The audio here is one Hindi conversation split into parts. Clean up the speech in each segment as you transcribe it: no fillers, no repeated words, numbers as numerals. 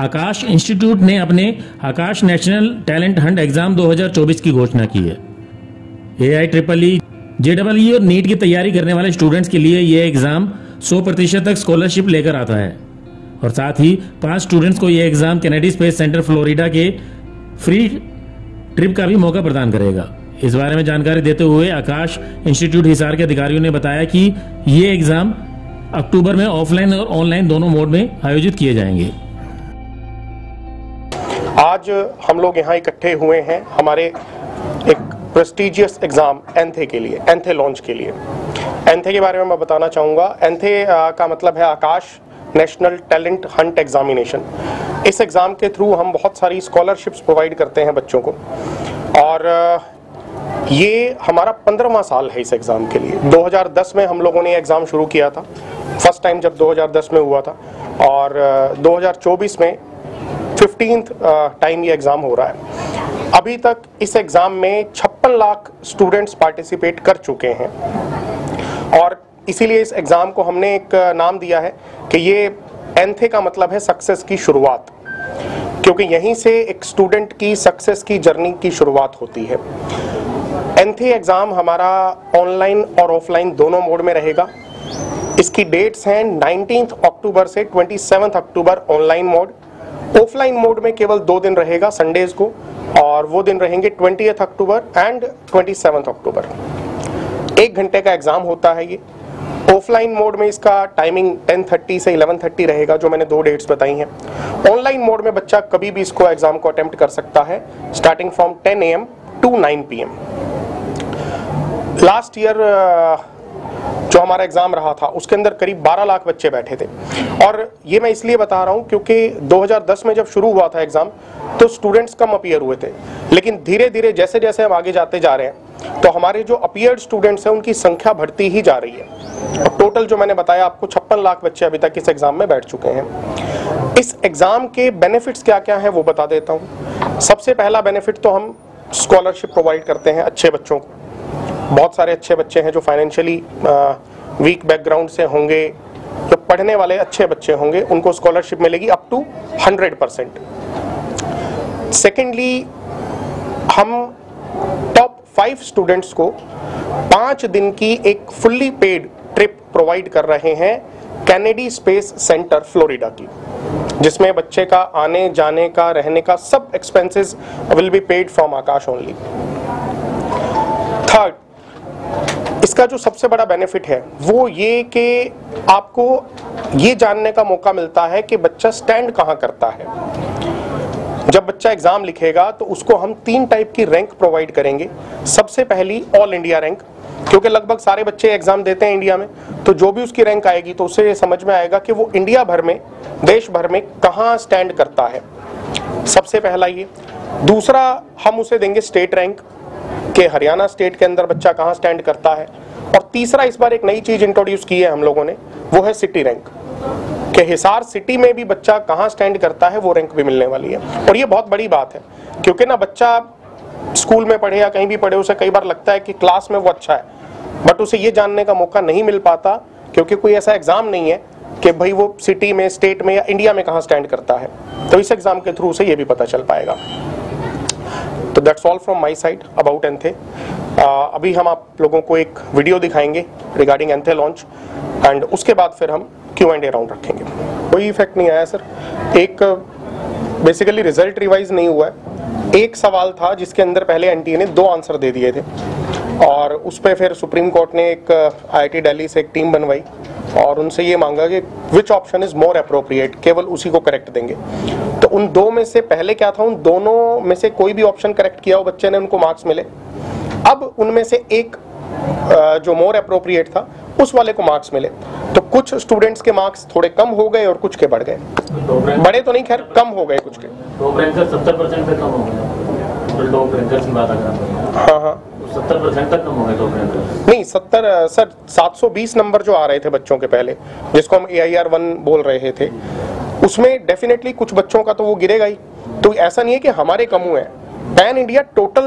आकाश इंस्टीट्यूट ने अपने आकाश नेशनल टैलेंट हंट एग्जाम 2024 की घोषणा की है। AIEEE, JEE और नीट की तैयारी करने वाले स्टूडेंट्स के लिए यह एग्जाम 100% तक स्कॉलरशिप लेकर आता है और साथ ही 5 स्टूडेंट्स को यह exam Kennedy space centre Florida के फ्री ट्रिप का भी मौका प्रदान करेगा। इस बारे में जानकारी देते हुए आकाश इंस्टीट्यूट हिसार के अधिकारियों ने बताया कि ये एग्जाम अक्टूबर में ऑफलाइन और ऑनलाइन दोनों मोड में आयोजित किए जाएंगे। आज हम लोग यहाँ इकट्ठे हुए हैं हमारे एक प्रेस्टिजियस एग्जाम एंथे के लिए, एंथे लॉन्च के लिए। एंथे के बारे में मैं बताना चाहूँगा। एंथे का मतलब है आकाश नेशनल टैलेंट हंट एग्जामिनेशन। इस एग्ज़ाम के थ्रू हम बहुत सारी स्कॉलरशिप्स प्रोवाइड करते हैं बच्चों को और ये हमारा 15वां साल है इस एग्ज़ाम के लिए। 2010 में हम लोगों ने एग्ज़ाम शुरू किया था, फर्स्ट टाइम जब 2010 में हुआ था, और 2024 में 15th टाइम ये एग्ज़ाम हो रहा है। अभी तक इस एग्ज़ाम में 56 लाख स्टूडेंट्स पार्टिसिपेट कर चुके हैं और इसीलिए इस एग्ज़ाम को हमने एक नाम दिया है कि ये एंथे का मतलब है सक्सेस की शुरुआत, क्योंकि यहीं से एक स्टूडेंट की सक्सेस की जर्नी की शुरुआत होती है। एंथे एग्ज़ाम हमारा ऑनलाइन और ऑफलाइन दोनों मोड में रहेगा। इसकी डेट्स हैं 19 अक्टूबर से 27 अक्टूबर ऑनलाइन मोड। ऑफलाइन मोड में केवल 2 दिन रहेगा, संडेज को, और वो दिन रहेंगे 20 अक्टूबर एंड 27 अक्टूबर। 1 घंटे का एग्ज़ाम होता है ये। ऑफलाइन मोड में इसका टाइमिंग 10:30 से 11:30 रहेगा, जो मैंने 2 डेट्स बताई हैं। ऑनलाइन मोड में बच्चा कभी भी इसको एग्ज़ाम को अटेम्प्ट कर सकता है, starting from 10 AM to 9 PM। Last year जो हमारा एग्ज़ाम रहा था उसके अंदर करीब 12 लाख बच्चे बैठे थे, और ये मैं इसलिए बता रहा हूँ क्योंकि 2010 में जब शुरू हुआ था एग्ज़ाम तो स्टूडेंट्स कम अपीयर हुए थे, लेकिन धीरे धीरे जैसे जैसे हम आगे जाते जा रहे हैं तो हमारे जो अपीयर्ड स्टूडेंट्स हैं उनकी संख्या बढ़ती ही जा रही है। और टोटल जो मैंने बताया आपको 56 लाख बच्चे अभी तक इस एग्ज़ाम में बैठ चुके हैं। इस एग्ज़ाम के बेनिफिट्स क्या क्या हैं वो बता देता हूँ। सबसे पहला बेनिफिट तो हम स्कॉलरशिप प्रोवाइड करते हैं अच्छे बच्चों को। बहुत सारे अच्छे बच्चे हैं जो फाइनेंशियली वीक बैकग्राउंड से होंगे, जो पढ़ने वाले अच्छे बच्चे होंगे, उनको स्कॉलरशिप मिलेगी अप टू 100%। सेकेंडली, हम टॉप 5 स्टूडेंट्स को 5 दिन की एक फुल्ली पेड ट्रिप प्रोवाइड कर रहे हैं कैनेडी स्पेस सेंटर फ्लोरिडा की, जिसमें बच्चे का आने जाने का रहने का सब expenses will be paid from Akash only. Third, इसका जो सबसे बड़ा बेनिफिट है वो ये कि आपको ये जानने का मौका मिलता है कि बच्चा स्टैंड कहाँ करता है। जब बच्चा एग्ज़ाम लिखेगा तो उसको हम 3 टाइप की रैंक प्रोवाइड करेंगे। सबसे पहली ऑल इंडिया रैंक, क्योंकि लगभग सारे बच्चे एग्ज़ाम देते हैं इंडिया में, तो जो भी उसकी रैंक आएगी तो उससे ये समझ में आएगा कि वो इंडिया भर में, देश भर में कहाँ स्टैंड करता है। सबसे पहला ये। दूसरा, हम उसे देंगे स्टेट रैंक कि हरियाणा स्टेट के अंदर बच्चा कहाँ स्टैंड करता है। और तीसरा, इस बार एक नई चीज़ इंट्रोड्यूस की है हम लोगों ने, वो है सिटी रैंक, कि हिसार सिटी में भी बच्चा कहाँ स्टैंड करता है वो रैंक भी मिलने वाली है। और ये बहुत बड़ी बात है, क्योंकि ना बच्चा स्कूल में पढ़े या कहीं भी पढ़े, उसे कई बार लगता है कि क्लास में वो अच्छा है, बट उसे ये जानने का मौका नहीं मिल पाता क्योंकि कोई ऐसा एग्ज़ाम नहीं है कि भाई वो सिटी में, स्टेट में या इंडिया में कहाँ स्टैंड करता है। तो इस एग्ज़ाम के थ्रू उसे ये भी पता चल पाएगा। तो that's all from my side about ANTHE. अभी हम आप लोगों को एक वीडियो दिखाएंगे रिगार्डिंग एंथे लॉन्च, एंड उसके बाद फिर हम Q&A राउंड रखेंगे। कोई इफेक्ट नहीं आया सर। एक बेसिकली रिजल्ट रिवाइज नहीं हुआ है। एक सवाल था जिसके अंदर पहले एनटीए ने 2 आंसर दे दिए थे, और उस पर फिर सुप्रीम कोर्ट ने एक IIT दिल्ली से एक टीम बनवाई और उनसे ये मांगा कि which option is more appropriate, केवल उसी को करेक्ट देंगे। तो उन 2 में से पहले क्या था, उन दोनों में से कोई भी ऑप्शन करेक्ट किया हो बच्चे ने, उनको मार्क्स मिले। अब उनमें से एक जो मोर अप्रोप्रिएट था उस वाले को मार्क्स मिले। तो कुछ स्टूडेंट्स के मार्क्स थोड़े कम हो गए और कुछ के बढ़ गए। बड़े तो नहीं, खैर कम हो गए कुछ के। 70% पे कम हो गया। टॉप रैंकर्स की बात अगर हाँ हाँ 70% तक कम हो गए टॉप रैंकर्स। नहीं, 70 सर 720 नंबर जो आ रहे थे बच्चों के पहले, जिसको हम AIR1 बोल रहे थे, उसमें डेफिनेटली कुछ बच्चों का तो वो गिरेगा ही। तो ऐसा नहीं है कि हमारे कम हुए हैं। पैन इंडिया टोटल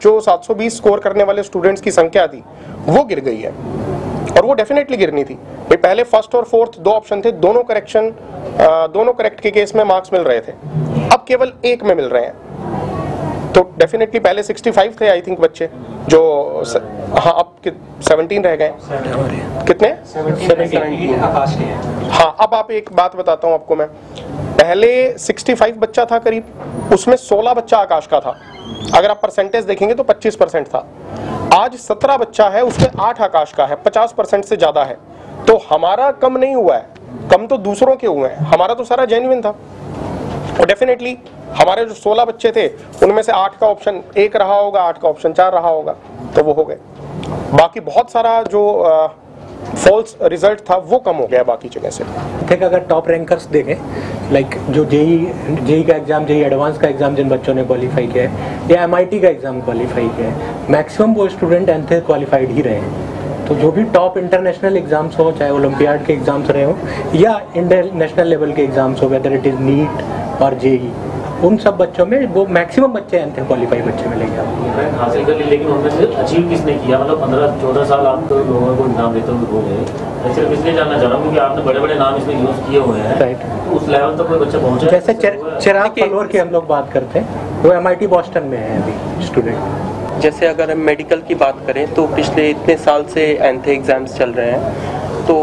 जो 720 स्कोर करने वाले स्टूडेंट्स की संख्या थी वो गिर गई है। और वो डेफिनेटली गिरनी थी भाई। पहले फर्स्ट और फोर्थ दो ऑप्शन थे, दोनों करेक्ट के केस में मार्क्स मिल रहे थे, अब केवल एक में मिल रहे हैं। तो डेफिनेटली पहले 65 थे आई थिंक बच्चे जो हाँ अब 17 रह गए। कितने? 17 हाँ। अब आप एक बात बताता हूँ आपको मैं, पहले 65 बच्चा था करीब, उसमें 16 बच्चा आकाश का था। अगर आप परसेंटेज देखेंगे तो 25% था। आज 17 बच्चा है, उसमें 8 आकाश का है, 50% से ज्यादा है। तो हमारा कम नहीं हुआ है, कम तो दूसरों के हुए हैं, हमारा तो सारा जेन्युइन था। और डेफिनेटली हमारे जो 16 बच्चे थे उनमें से 8 का ऑप्शन 1 रहा होगा, 8 का ऑप्शन 4 रहा होगा, तो वो हो गए। बाकी बहुत सारा जो फॉल्स रिजल्ट था वो कम हो गया बाकी जगह से। ठीक, अगर टॉप रैंकर्स देखें लाइक जो जेई का एग्जाम, जेई एडवांस का एग्जाम जिन बच्चों ने क्वालिफाई किया है या एमआईटी का एग्जाम क्वालिफाई किया है, मैक्सिमम वो स्टूडेंट एंथ क्वालिफाइड ही रहे हैं। तो जो भी टॉप इंटरनेशनल एग्जाम्स हो, चाहे ओलंपियाड के एग्जाम्स रहे हो या इंटरनेशनल लेवल के एग्जाम्स हो, वेदर इट इज नीट और जेई, उन सब बच्चों में वो मैक्सिमम बच्चे एंथ क्वालिफाई बच्चे मिलेंगे आपको। हासिल कर ली, लेकिन उनमें से अचीव किसने किया? मतलब 15-14 साल आप तो लोगों को एग्जाम देते हुए हो गए, सिर्फ इसलिए जानना चाह रहा हूँ क्योंकि आपने बड़े बड़े नाम इसमें यूज किए हुए हैं, राइट। तो उस लेवल तक कोई बच्चा पहुंचा? जैसे चिराग फलोर की हम लोग बात करते हैं, वो एमआईटी बॉस्टन में है अभी स्टूडेंट। जैसे अगर हम मेडिकल की बात करें तो पिछले इतने साल से एंथ एग्ज़ाम्स चल रहे हैं, तो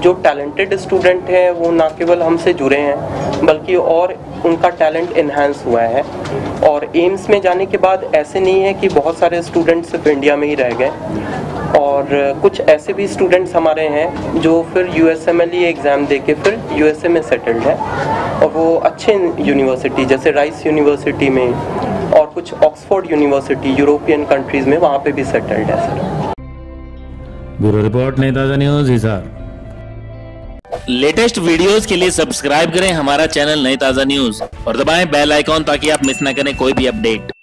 जो टैलेंटेड स्टूडेंट हैं वो ना केवल हमसे जुड़े हैं बल्कि और उनका टैलेंट इन्हांस हुआ है। और एम्स में जाने के बाद ऐसे नहीं है कि बहुत सारे स्टूडेंट्स सिर्फ इंडिया में ही रह गए, और कुछ ऐसे भी स्टूडेंट्स हमारे हैं जो फिर यूएसएमएलई एग्ज़ाम दे के फिर यूएसए में सेटल्ड है, और वो अच्छे यूनिवर्सिटी जैसे राइस यूनिवर्सिटी में और कुछ ऑक्सफोर्ड यूनिवर्सिटी यूरोपियन कंट्रीज़ में वहाँ पे भी सेटल्ड है सर। ब्यूरो रिपोर्ट नई ताज़ा न्यूज़ हिसार। लेटेस्ट वीडियोस के लिए सब्सक्राइब करें हमारा चैनल नई ताज़ा न्यूज़ और दबाएं बेल आइकॉन ताकि आप मिस ना करें कोई भी अपडेट।